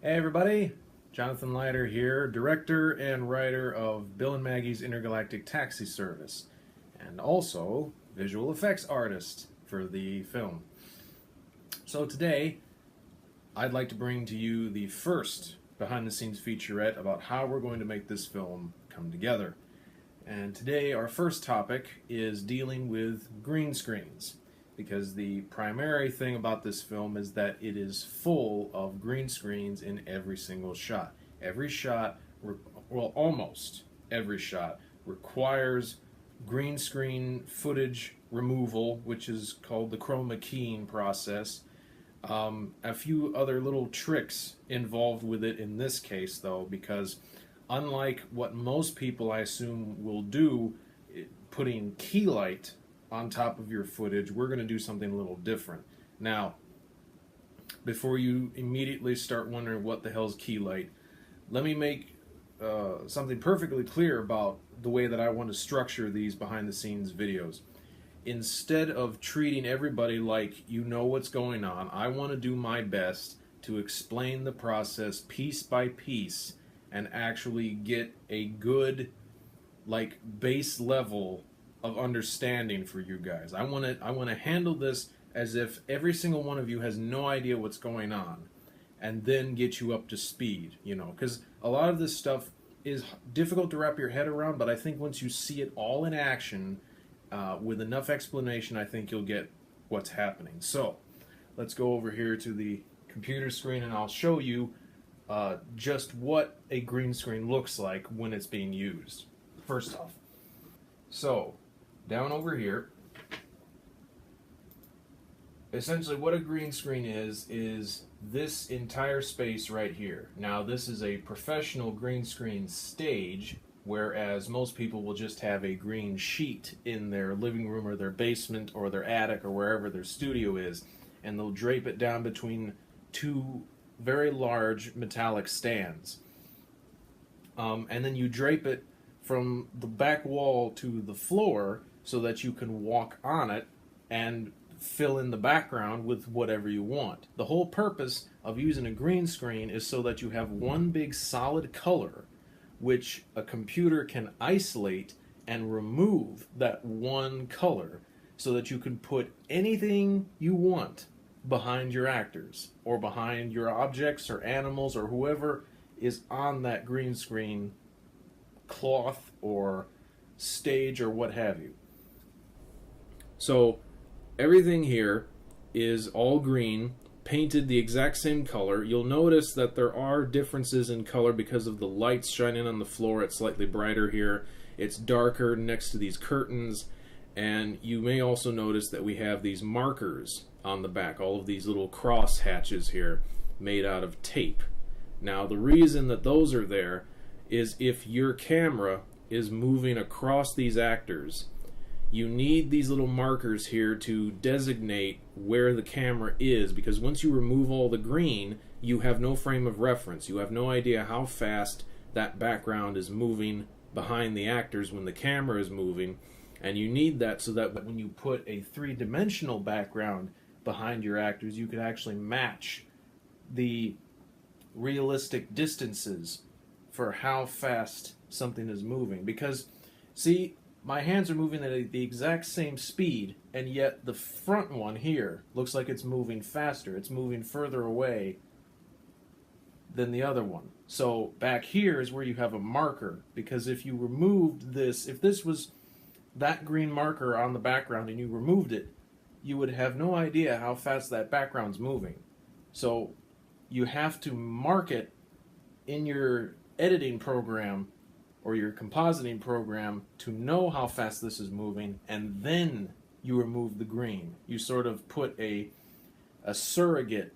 Hey everybody, Jonathan Leiter here, director and writer of Bill and Maggie's Intergalactic Taxi Service, and also visual effects artist for the film. So today, I'd like to bring to you the first behind-the-scenes featurette about how we're going to make this film come together. And today, our first topic is dealing with green screens, because the primary thing about this film is that it is full of green screens in every single shot. Every shot, well, almost every shot, requires green screen footage removal, which is called the Chroma Keying process. A few other little tricks involved with it in this case, though, because unlike what most people, I assume, will do, putting key light on top of your footage, we're going to do something a little different. Now, before you immediately start wondering what the hell's key light, let me make something perfectly clear about the way that I want to structure these behind-the-scenes videos. Instead of treating everybody like you know what's going on, I want to do my best to explain the process piece by piece and actually get a good, like, base level of understanding for you guys. I want to handle this as if every single one of you has no idea what's going on, and then get you up to speed, you know, because a lot of this stuff is difficult to wrap your head around, but I think once you see it all in action, with enough explanation, I think you'll get what's happening. So, let's go over here to the computer screen and I'll show you just what a green screen looks like when it's being used. First off, so down over here, essentially what a green screen is this entire space right here. Now this is a professional green screen stage, whereas most people will just have a green sheet in their living room or their basement or their attic or wherever their studio is, and they'll drape it down between two very large metallic stands. And then you drape it from the back wall to the floor so that you can walk on it and fill in the background with whatever you want. The whole purpose of using a green screen is so that you have one big solid color which a computer can isolate and remove that one color so that you can put anything you want behind your actors or behind your objects or animals or whoever is on that green screen cloth or stage or what have you. So everything here is all green, painted the exact same color. You'll notice that there are differences in color because of the lights shining on the floor. It's slightly brighter here. It's darker next to these curtains. And you may also notice that we have these markers on the back, all of these little cross hatches here made out of tape. Now the reason that those are there is if your camera is moving across these actors, you need these little markers here to designate where the camera is, because once you remove all the green, you have no frame of reference. You have no idea how fast that background is moving behind the actors when the camera is moving, and you need that so that when you put a three-dimensional background behind your actors, you can actually match the realistic distances for how fast something is moving. Because, see, my hands are moving at the exact same speed, and yet the front one here looks like it's moving faster. It's moving further away than the other one. So back here is where you have a marker, because if you removed this, if this was that green marker on the background and you removed it, you would have no idea how fast that background's moving. So you have to mark it in your editing program or your compositing program to know how fast this is moving, and then you remove the green. You sort of put a surrogate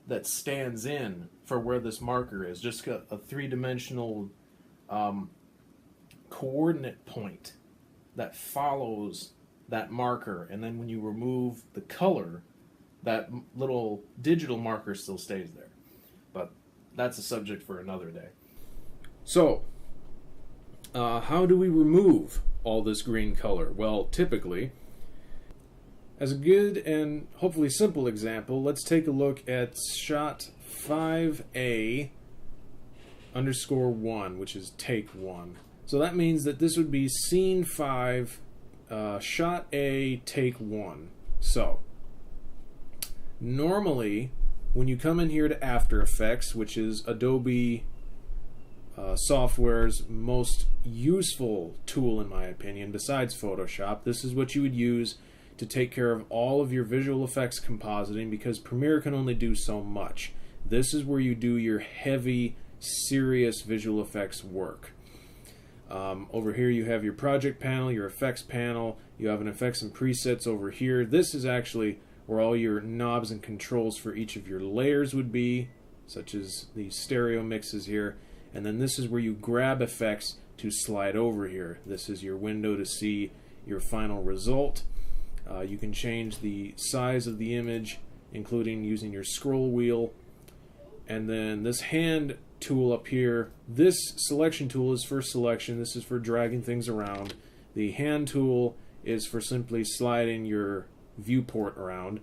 that stands in for where this marker is, just a three-dimensional coordinate point that follows that marker, and then when you remove the color, that little digital marker still stays there. But that's a subject for another day. So, how do we remove all this green color? Well, typically, as a good and hopefully simple example, let's take a look at shot 5A_1, which is take 1. So that means that this would be scene 5, shot A, take 1. So, normally, when you come in here to After Effects, which is Adobe software's most useful tool in my opinion, besides Photoshop, this is what you would use to take care of all of your visual effects compositing, because Premiere can only do so much. This is where you do your heavy, serious visual effects work. Over here you have your project panel, your effects panel, you have an effects and presets over here. This is actually where all your knobs and controls for each of your layers would be, such as the stereo mixes here. And then this is where you grab effects to slide over here. This is your window to see your final result. You can change the size of the image, including using your scroll wheel. And then this hand tool up here, this selection tool is for selection. This is for dragging things around. The hand tool is for simply sliding your viewport around.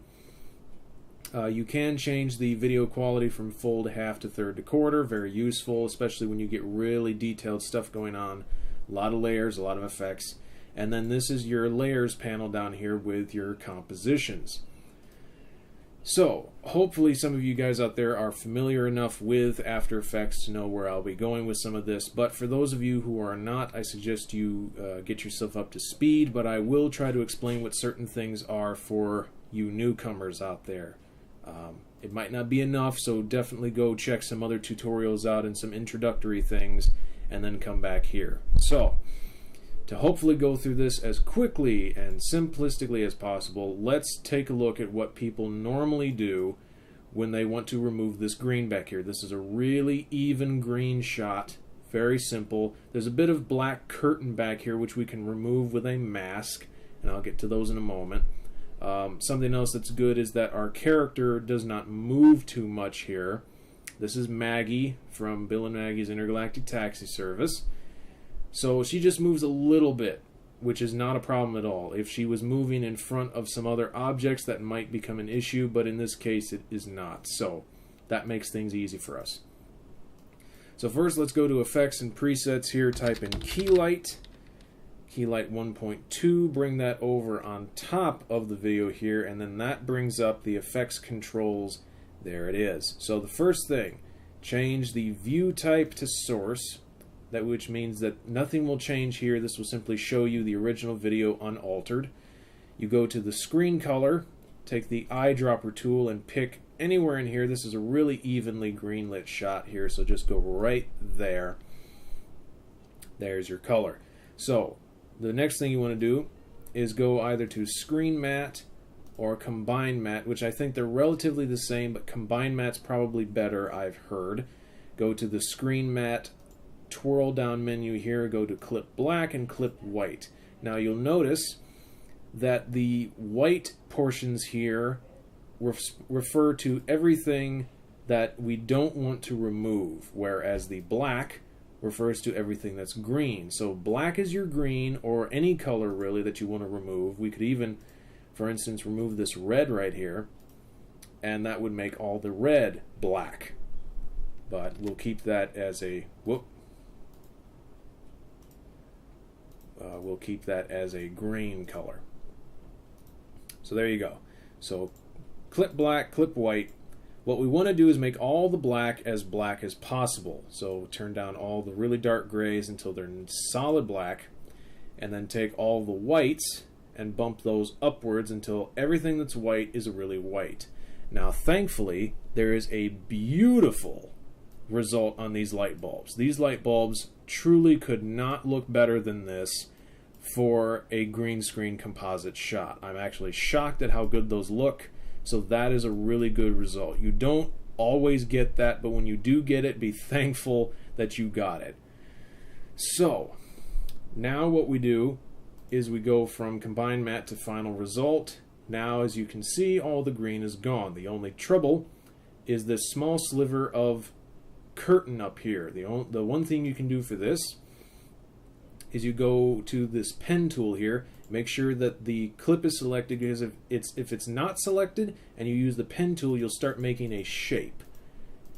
You can change the video quality from full to half to third to quarter. Very useful, especially when you get really detailed stuff going on. A lot of layers, a lot of effects. And then this is your layers panel down here with your compositions. So, hopefully some of you guys out there are familiar enough with After Effects to know where I'll be going with some of this. But for those of you who are not, I suggest you get yourself up to speed. But I will try to explain what certain things are for you newcomers out there. It might not be enough, so definitely go check some other tutorials out and some introductory things, and then come back here. So, to hopefully go through this as quickly and simplistically as possible, let's take a look at what people normally do when they want to remove this green back here. This is a really even green shot, very simple. There's a bit of black curtain back here which we can remove with a mask, and I'll get to those in a moment. Something else that's good is that our character does not move too much here. This is Maggie from Bill and Maggie's Intergalactic Taxi Service. So she just moves a little bit, which is not a problem at all. If she was moving in front of some other objects, that might become an issue, but in this case it is not. So that makes things easy for us. So first let's go to Effects and Presets here, type in Keylight. Keylight 1.2, bring that over on top of the video here, and then that brings up the effects controls. There it is. So the first thing, change the view type to source, which means that nothing will change here. This will simply show you the original video unaltered. You go to the screen color, take the eyedropper tool and pick anywhere in here. This is a really evenly green lit shot here, so just go right there. There's your color. So the next thing you want to do is go either to Screen Matte or Combine Matte, which I think they're relatively the same, but Combine Matte's probably better, I've heard. Go to the Screen Matte twirl down menu here, go to Clip Black and Clip White. Now you'll notice that the white portions here refer to everything that we don't want to remove, whereas the black refers to everything that's green. So black is your green, or any color really that you want to remove. We could even, for instance, remove this red right here, and that would make all the red black. But we'll keep that as a we'll keep that as a green color. So there you go. So clip black, clip white. What we want to do is make all the black as possible. So turn down all the really dark grays until they're solid black, and then take all the whites and bump those upwards until everything that's white is really white. Now thankfully there is a beautiful result on these light bulbs. These light bulbs truly could not look better than this for a green screen composite shot. I'm actually shocked at how good those look. So that is a really good result. You don't always get that, but when you do get it, be thankful that you got it. So now what we do is we go from Combine Matte to Final Result. Now as you can see, all the green is gone. The only trouble is this small sliver of curtain up here. The one thing you can do for this is you go to this pen tool here, make sure that the clip is selected, because if it's not selected and you use the pen tool, you'll start making a shape.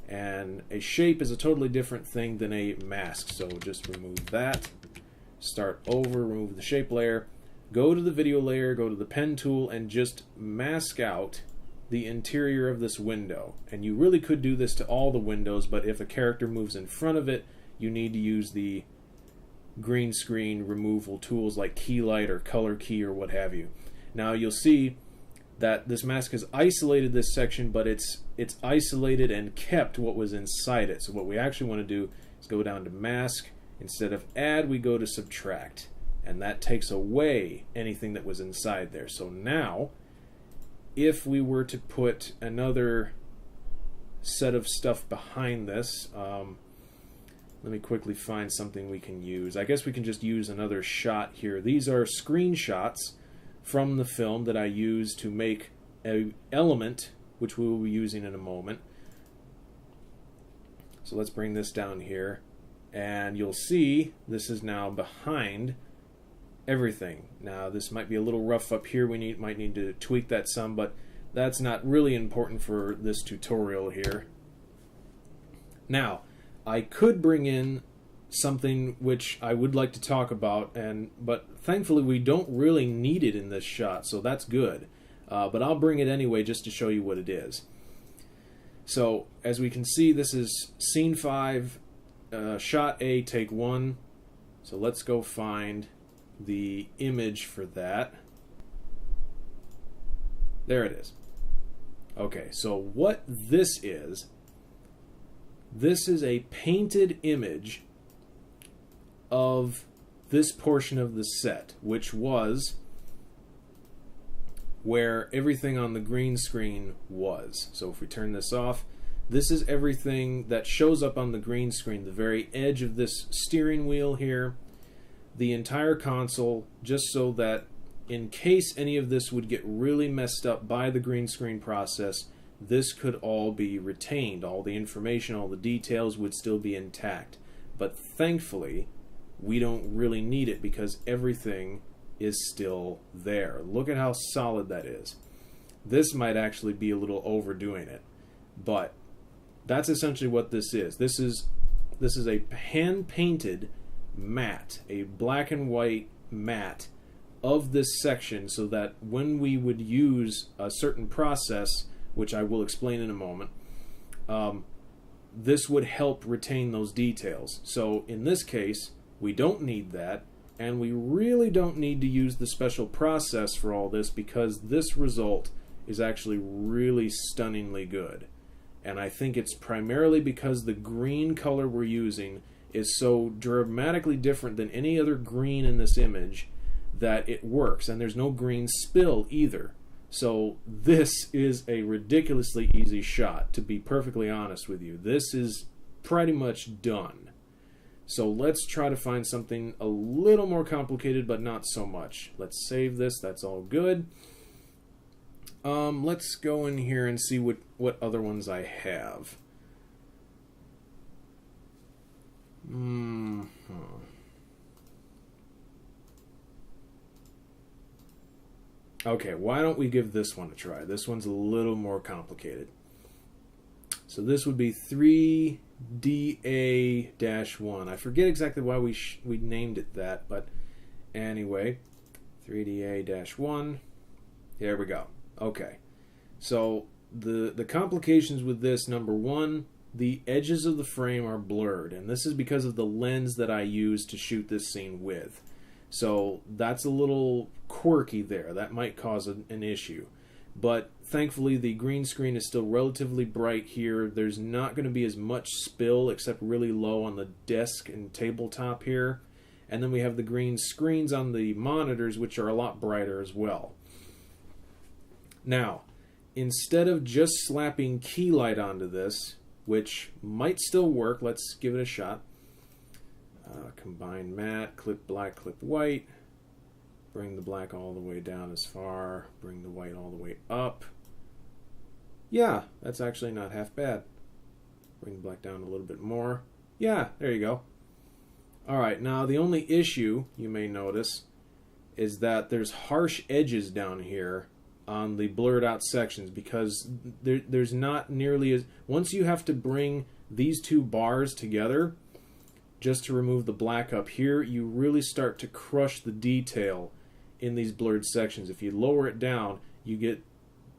And a shape is a totally different thing than a mask, so just remove that, start over, remove the shape layer, go to the video layer, go to the pen tool, and just mask out the interior of this window. And you really could do this to all the windows, but if a character moves in front of it, you need to use the green screen removal tools like Keylight or Color Key or what have you. Now you'll see that this mask has isolated this section, but it's isolated and kept what was inside it. So what we actually want to do is go down to Mask. Instead of Add, we go to Subtract, and that takes away anything that was inside there. So now, if we were to put another set of stuff behind this, let me quickly find something we can use. I guess we can just use another shot here. These are screenshots from the film that I use to make an element, which we will be using in a moment. So let's bring this down here, and you'll see this is now behind everything. Now this might be a little rough up here. We might need to tweak that some, but that's not really important for this tutorial here. Now, I could bring in something which I would like to talk about, but thankfully we don't really need it in this shot, so that's good. But I'll bring it anyway just to show you what it is. So as we can see, this is scene 5, shot A, take 1. So let's go find the image for that. There it is. Okay, so what this is a painted image of this portion of the set, which was where everything on the green screen was. So if we turn this off, this is everything that shows up on the green screen, the very edge of this steering wheel here, the entire console, just so that in case any of this would get really messed up by the green screen process, this could all be retained. All the information, all the details would still be intact. But thankfully, we don't really need it because everything is still there. Look at how solid that is. This might actually be a little overdoing it, but that's essentially what this is. This is a hand-painted matte, a black and white matte of this section, so that when we would use a certain process, which I will explain in a moment, this would help retain those details. So in this case, we don't need that, and we really don't need to use the special process for all this, because this result is actually really stunningly good. And I think it's primarily because the green color we're using is so dramatically different than any other green in this image that it works. And there's no green spill either. So this is a ridiculously easy shot, to be perfectly honest with you. This is pretty much done. So let's try to find something a little more complicated, but not so much. Let's save this. That's all good. Let's go in here and see what other ones I have. Okay, why don't we give this one a try? This one's a little more complicated. So this would be 3DA-1. I forget exactly why we named it that, but anyway, 3DA-1. There we go. Okay, so the complications with this, number one, the edges of the frame are blurred, and this is because of the lens that I use to shoot this scene with. So that's a little quirky there. That might cause an issue. But thankfully the green screen is still relatively bright here. There's not going to be as much spill, except really low on the desk and tabletop here. And then we have the green screens on the monitors, which are a lot brighter as well. Now, instead of just slapping Keylight onto this, which might still work, let's give it a shot. Combine matte, clip black, clip white. Bring the black all the way down as far. Bring the white all the way up. Yeah, that's actually not half bad. Bring the black down a little bit more. Yeah, there you go. Alright, now the only issue you may notice is that there's harsh edges down here on the blurred out sections, because there's not nearly as... Once you have to bring these two bars together just to remove the black up here, you really start to crush the detail in these blurred sections. If you lower it down, you get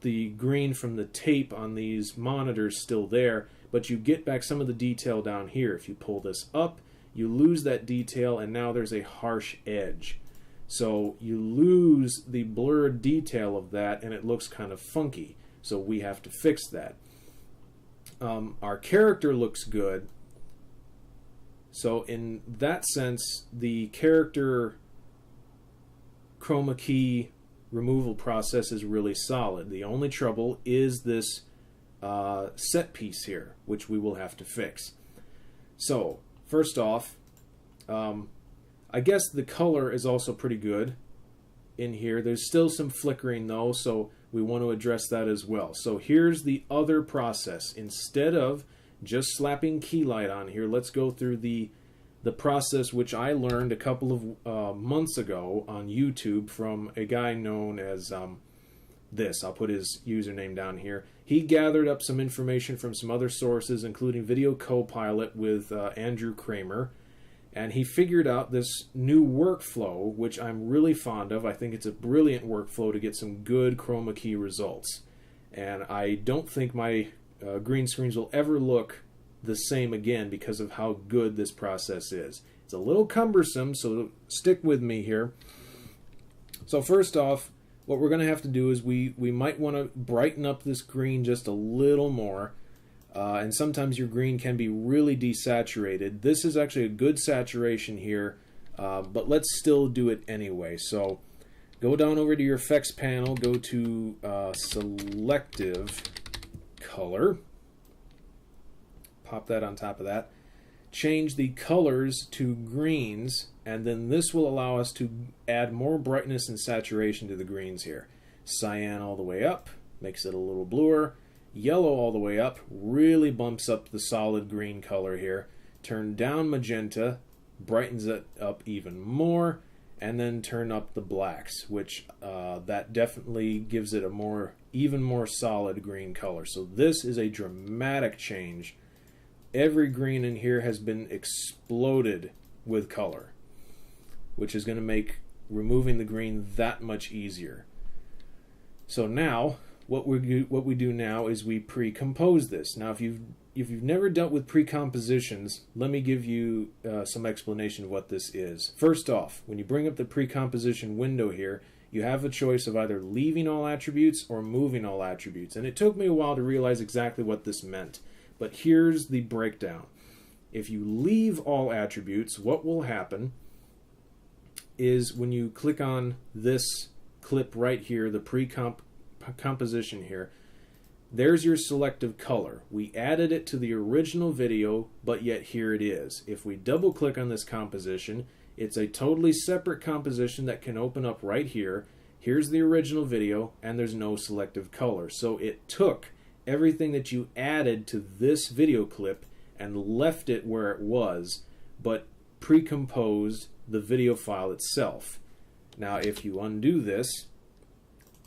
the green from the tape on these monitors still there, but you get back some of the detail down here. If you pull this up, you lose that detail, and now there's a harsh edge. So you lose the blurred detail of that, and it looks kind of funky. So we have to fix that. Our character looks good. So in that sense, the character chroma key removal process is really solid. The only trouble is this set piece here, which we will have to fix. So first off, I guess the color is also pretty good in here. There's still some flickering though, so we want to address that as well. So here's the other process. Instead of just slapping key light on here, let's go through the process which I learned a couple of months ago on YouTube from a guy known as this. I'll put his username down here. He gathered up some information from some other sources, including Video Copilot with Andrew Kramer, and he figured out this new workflow, which I'm really fond of. I think it's a brilliant workflow to get some good chroma key results. And I don't think my green screens will ever look the same again because of how good this process is. It's a little cumbersome, so stick with me here. So first off, what we're going to have to do is we might want to brighten up this green just a little more. And sometimes your green can be really desaturated. This is actually a good saturation here, but let's still do it anyway. So go down over to your effects panel, go to selective color, pop that on top of that, change the colors to greens, and then this will allow us to add more brightness and saturation to the greens here. Cyan all the way up, makes it a little bluer. Yellow all the way up really bumps up the solid green color here. Turn down magenta, brightens it up even more, and then turn up the blacks, which that definitely gives it a even more solid green color. So this is a dramatic change. Every green in here has been exploded with color, which is going to make removing the green that much easier. So now what we do now is we pre-compose this. Now if you've never dealt with pre-compositions, let me give you some explanation of what this is. First off, when you bring up the pre-composition window here, you have a choice of either leaving all attributes or moving all attributes. And it took me a while to realize exactly what this meant. But here's the breakdown. If you leave all attributes, what will happen is when you click on this clip right here, the pre-composition here, there's your selective color. We added it to the original video, but yet here it is. If we double click on this composition, it's a totally separate composition that can open up right here. Here's the original video, and there's no selective color. So it took everything that you added to this video clip and left it where it was, but pre-composed the video file itself. Now if you undo this,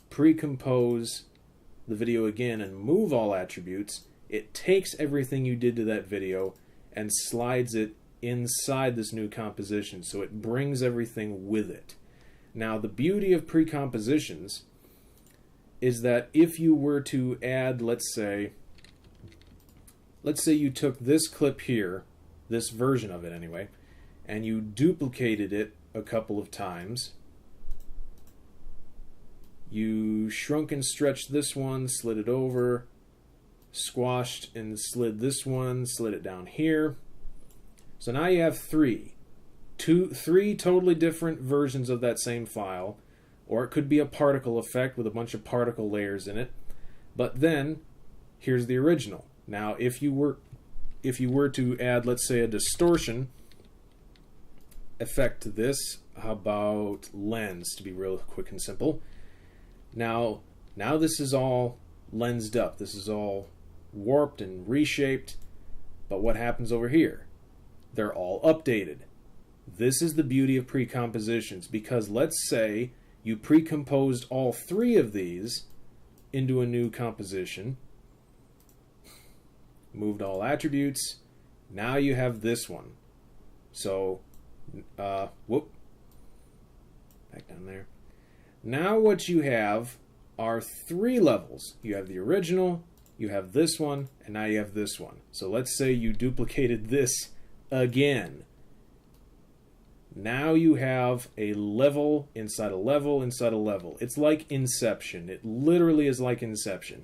pre-compose the video again and move all attributes, it takes everything you did to that video and slides it inside this new composition, so it brings everything with it. Now the beauty of pre-compositions is that if you were to add, let's say you took this clip here, this version of it anyway, and you duplicated it a couple of times, you shrunk and stretched this one, slid it over, squashed and slid this one, slid it down here. So now you have three totally different versions of that same file, or it could be a particle effect with a bunch of particle layers in it. But then here's the original. Now if you were to add, let's say, a distortion effect to this, how about lens, to be real quick and simple. Now this is all lensed up. This is all warped and reshaped. But what happens over here? They're all updated. This is the beauty of pre-compositions, because let's say you pre-composed all three of these into a new composition, moved all attributes, now you have this one. So, whoop, back down there. Now what you have are three levels. You have the original, you have this one, and now you have this one. So let's say you duplicated this again. Now you have a level inside a level inside a level. It's like Inception. It literally is like Inception.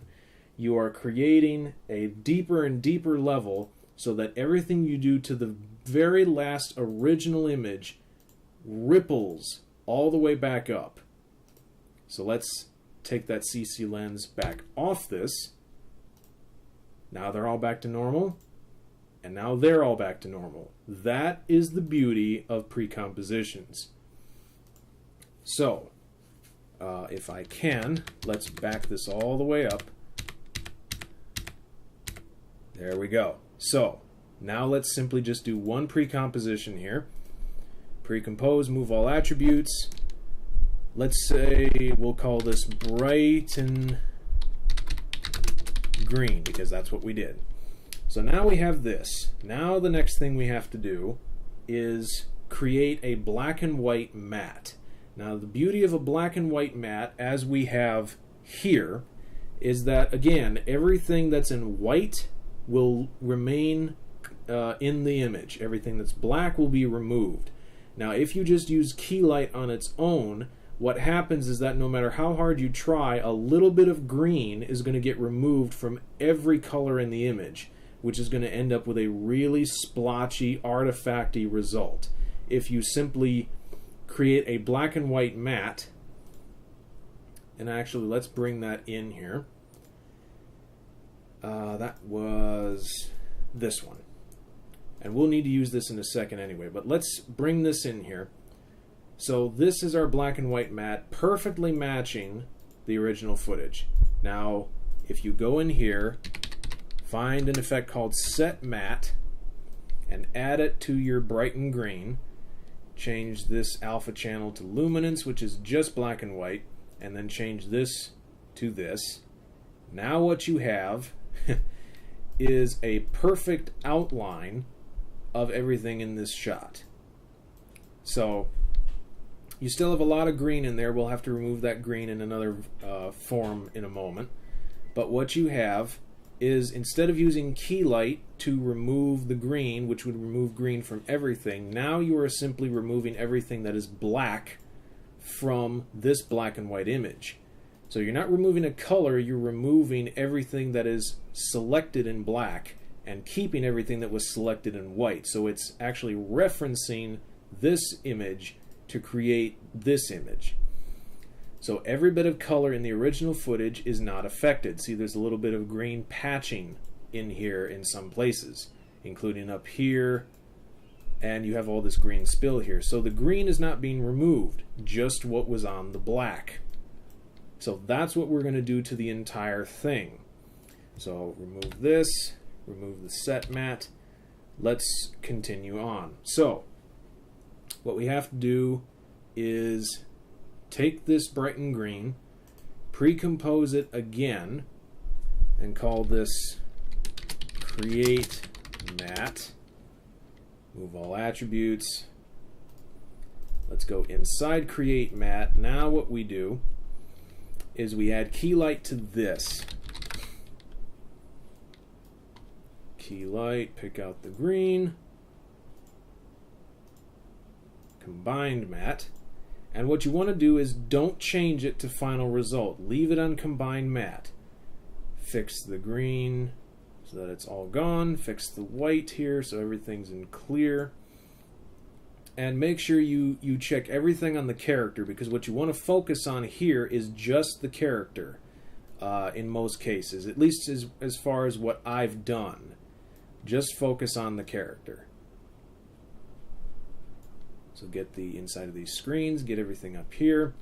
You are creating a deeper and deeper level so that everything you do to the very last original image ripples all the way back up. So let's take that CC lens back off this. Now they're all back to normal. And now they're all back to normal. That is the beauty of pre-compositions. So, if I can, let's back this all the way up. There we go. So, now let's simply just do one pre-composition here. Pre-compose, move all attributes. Let's say we'll call this bright and green, because that's what we did. So now we have this. Now the next thing we have to do is create a black and white matte. Now the beauty of a black and white matte, as we have here, is that, again, everything that's in white will remain in the image. Everything that's black will be removed. Now if you just use key light on its own, what happens is that no matter how hard you try, a little bit of green is going to get removed from every color in the image, which is going to end up with a really splotchy, artifacty result. If you simply create a black and white matte, and actually let's bring that in here. That was this one. And we'll need to use this in a second anyway, but let's bring this in here. So this is our black and white matte, perfectly matching the original footage. Now, if you go in here, find an effect called Set Matte and add it to your bright and green. Change this alpha channel to luminance, which is just black and white, and then change this to this. Now what you have is a perfect outline of everything in this shot. So you still have a lot of green in there. We'll have to remove that green in another form in a moment. But what you have is, instead of using key light to remove the green, which would remove green from everything, now you are simply removing everything that is black from this black and white image. So you're not removing a color, you're removing everything that is selected in black and keeping everything that was selected in white. So it's actually referencing this image to create this image. So every bit of color in the original footage is not affected. See, there's a little bit of green patching in here in some places, including up here, and you have all this green spill here. So the green is not being removed, just what was on the black. So that's what we're going to do to the entire thing. So remove this, remove the set matte. Let's continue on. So what we have to do is take this bright and green, pre-compose it again, and call this create matte. Move all attributes. Let's go inside create matte. Now what we do is we add key light to this. Key light, pick out the green. Combined matte. And what you want to do is don't change it to final result. Leave it on combined matte. Fix the green so that it's all gone. Fix the white here so everything's in clear. And make sure you check everything on the character, because what you want to focus on here is just the character in most cases, at least as far as what I've done. Just focus on the character. So get the inside of these screens, get everything up here.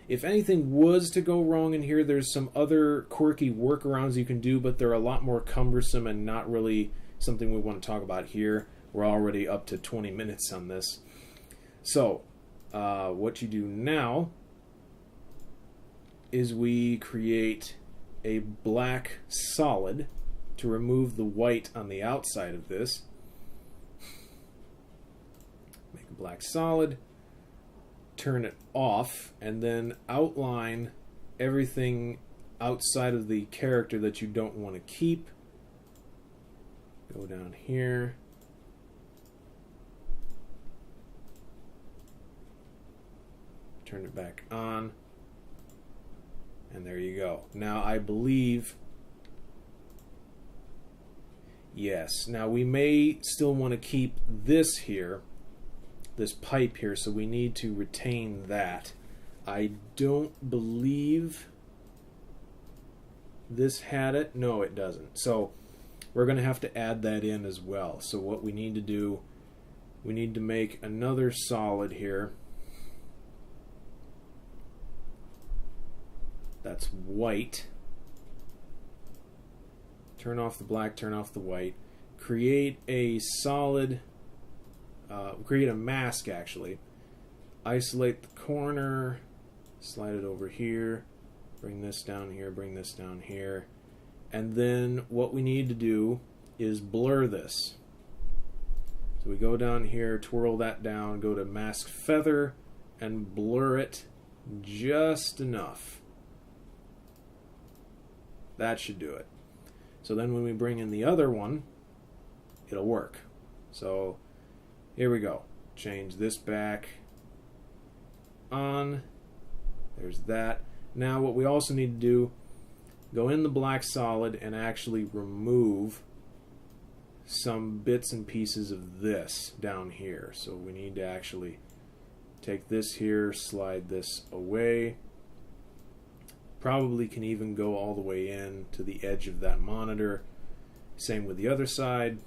If anything was to go wrong in here, there's some other quirky workarounds you can do, but they're a lot more cumbersome and not really something we want to talk about here. We're already up to 20 minutes on this. So, what you do now is we create a black solid to remove the white on the outside of this. Make a black solid, turn it off, and then outline everything outside of the character that you don't want to keep. Go down here. Turn it back on. And there you go. Now I believe, yes, now we may still want to keep this here, this pipe here, so we need to retain that. I don't believe this had it. No, it doesn't. So we're going to have to add that in as well. So what we need to do, we need to make another solid here. That's white. Turn off the black, turn off the white. Create a solid, create a mask actually. Isolate the corner, slide it over here, bring this down here, bring this down here. And then what we need to do is blur this. So we go down here, twirl that down, go to mask feather, and blur it just enough. That should do it. So then when we bring in the other one, it'll work. So here we go. Change this back on. There's that. Now what we also need to do, go in the black solid and actually remove some bits and pieces of this down here. So we need to actually take this here, slide this away. Probably can even go all the way in to the edge of that monitor. Same with the other side.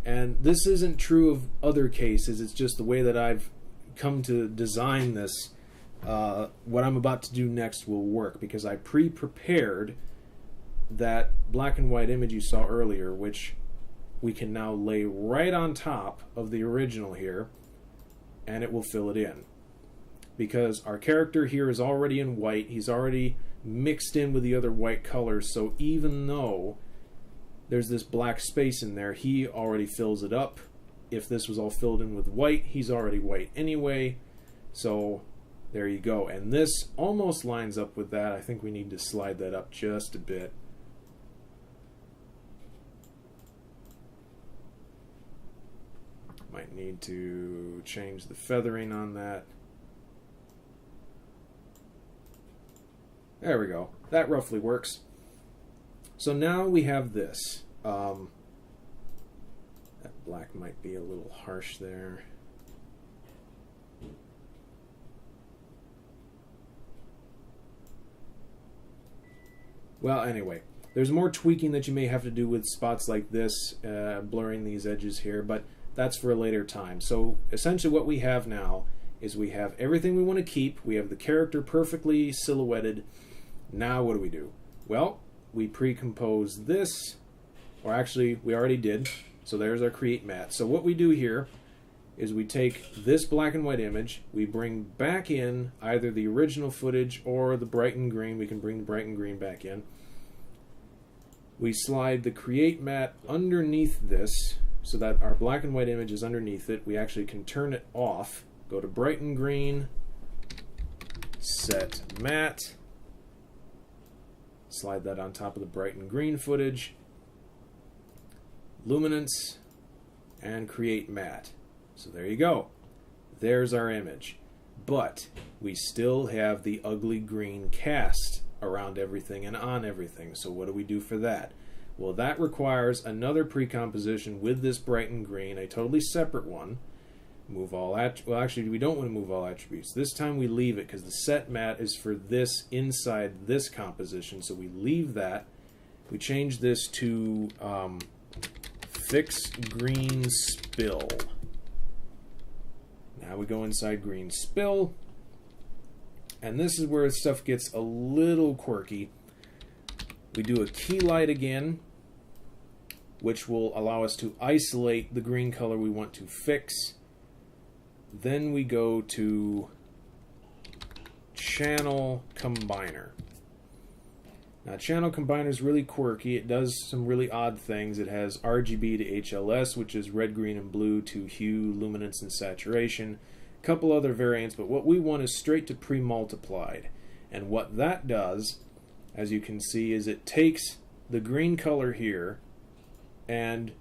And this isn't true of other cases, it's just the way that I've come to design this. What I'm about to do next will work because I pre-prepared that black and white image you saw earlier, which we can now lay right on top of the original here, and it will fill it in. Because our character here is already in white, he's already mixed in with the other white colors, so even though there's this black space in there, he already fills it up. If this was all filled in with white, he's already white anyway. So there you go. And this almost lines up with that. I think we need to slide that up just a bit. Might need to change the feathering on that. There we go. That roughly works. So now we have this. That black might be a little harsh there. Well, anyway, there's more tweaking that you may have to do with spots like this, blurring these edges here, but that's for a later time. So essentially what we have now is we have everything we want to keep. We have the character perfectly silhouetted. Now what do? Well, we pre-compose this, or actually we already did, so there's our create matte. So what we do here is we take this black and white image, we bring back in either the original footage or the bright and green. We can bring the bright and green back in. We slide the create matte underneath this so that our black and white image is underneath it. We actually can turn it off, go to bright and green, set matte, slide that on top of the bright and green footage, luminance, and create matte. So there you go. There's our image. But we still have the ugly green cast around everything and on everything. So what do we do for that? Well, that requires another pre-composition with this bright and green, a totally separate one. Move all well, actually, we don't want to move all attributes. This time we leave it because the set matte is for this inside this composition. So we leave that. We change this to fix green spill. Now we go inside green spill. And this is where stuff gets a little quirky. We do a key light again, which will allow us to isolate the green color we want to fix. then we go to Channel Combiner. Now, Channel Combiner is really quirky. It does some really odd things. It has RGB to HLS, which is red, green, and blue, to hue, luminance, and saturation. A couple other variants, but what we want is straight to pre-multiplied. And what that does, as you can see, is it takes the green color here and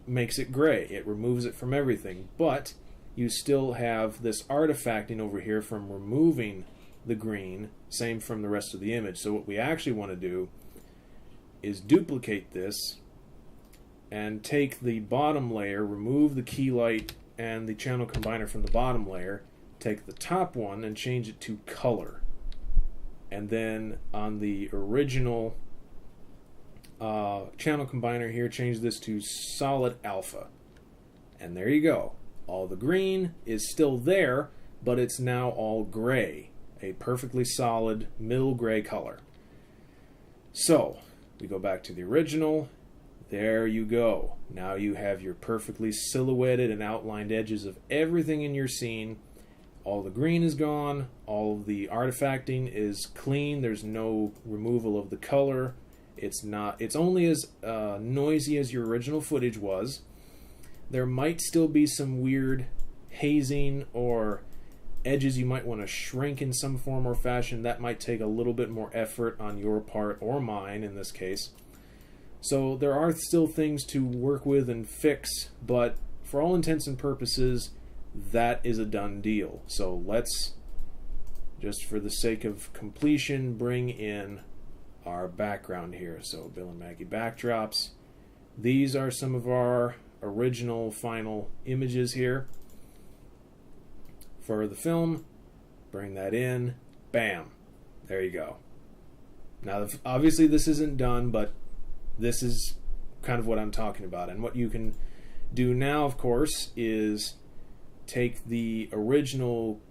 makes it gray. It removes it from everything, but you still have this artifacting over here from removing the green, same from the rest of the image. So what we actually want to do is duplicate this and take the bottom layer, remove the key light and the channel combiner from the bottom layer, take the top one and change it to color. And then on the original channel combiner here, change this to solid alpha. And there you go. All the green is still there, but it's now all gray. A perfectly solid middle gray color. So we go back to the original. There you go. Now you have your perfectly silhouetted and outlined edges of everything in your scene. All the green is gone. All of the artifacting is clean. There's no removal of the color. It's only as noisy as your original footage was. There might still be some weird hazing or edges you might want to shrink in some form or fashion. That might take a little bit more effort on your part, or mine in this case. So there are still things to work with and fix, but for all intents and purposes, that is a done deal. So let's, just for the sake of completion, bring in our background here. So Bill and Maggie backdrops. These are some of our original final images here for the film. Bring that in. Bam. There you go. Now, obviously this isn't done, but this is kind of what I'm talking about. And what you can do now, of course, is take the original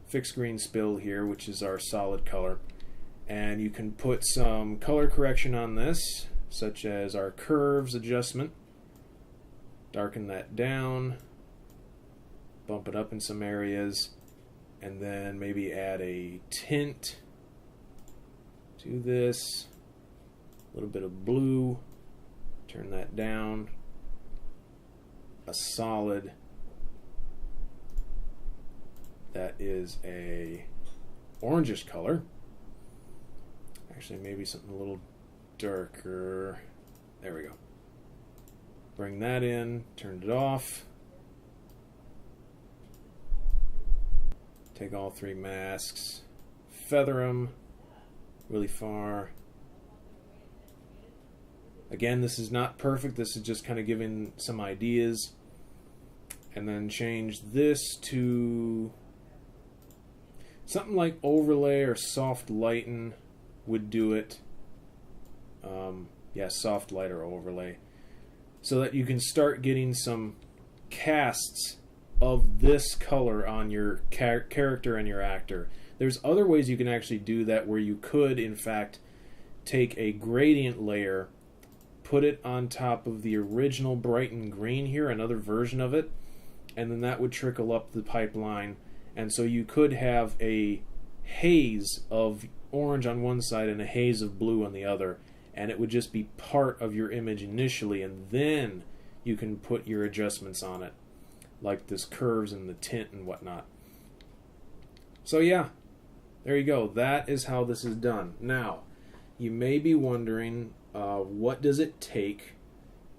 fixed green spill here, which is our solid color, and you can put some color correction on this, such as our curves adjustment. Darken that down, bump it up in some areas, and then maybe add a tint to this, a little bit of blue, turn that down, a solid that is a orangish color, actually maybe something a little darker, there we go. Bring that in, turn it off. Take all three masks, feather them really far. Again, this is not perfect. This is just kind of giving some ideas. And then change this to something like overlay or soft lighten would do it. Yeah, soft light or overlay. So that you can start getting some casts of this color on your character and your actor. There's other ways you can actually do that, where you could, in fact, take a gradient layer, put it on top of the original brightened green here, another version of it, and then that would trickle up the pipeline. And so you could have a haze of orange on one side and a haze of blue on the other, and it would just be part of your image initially, and then you can put your adjustments on it, like this curves and the tint and whatnot. So yeah, there you go. That is how this is done. Now, you may be wondering, what does it take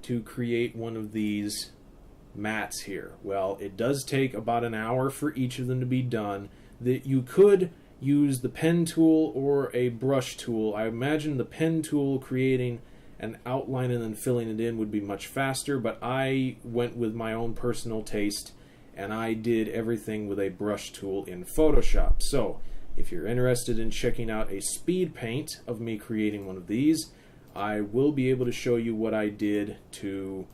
to create one of these mats here? Well, it does take about an hour for each of them to be done. That you could use the pen tool or a brush tool. I imagine the pen tool, creating an outline and then filling it in, would be much faster, but I went with my own personal taste and I did everything with a brush tool in Photoshop. So if you're interested in checking out a speed paint of me creating one of these, I will be able to show you what I did to,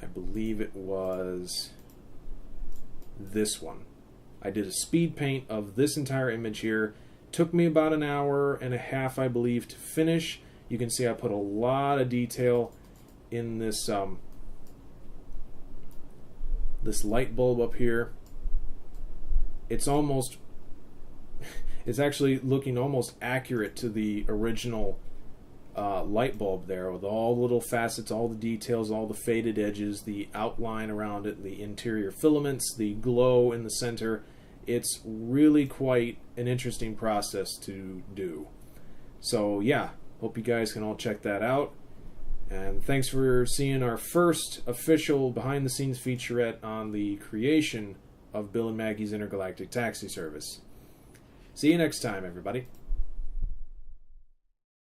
I believe it was this one. I did a speed paint of this entire image here. Took me about an hour and a half, I believe, to finish. You can see I put a lot of detail in this this light bulb up here, it's actually looking almost accurate to the original light bulb there, with all the little facets, all the details, all the faded edges, the outline around it, the interior filaments, the glow in the center. It's really quite an interesting process to do. So yeah, hope you guys can all check that out. And thanks for seeing our first official behind-the-scenes featurette on the creation of Bill and Maggie's Intergalactic Taxi Service. See you next time, everybody.